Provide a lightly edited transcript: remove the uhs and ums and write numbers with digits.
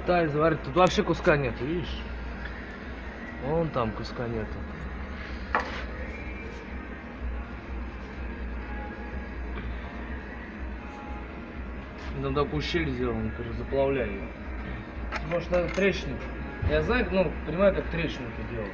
Дай заварить. Тут вообще куска нету, видишь? Вон там куска нету. Там такую щель сделан, заплавляю ее. Может, надо трещину. Я знаю, ну, понимаю, как трещину это делать.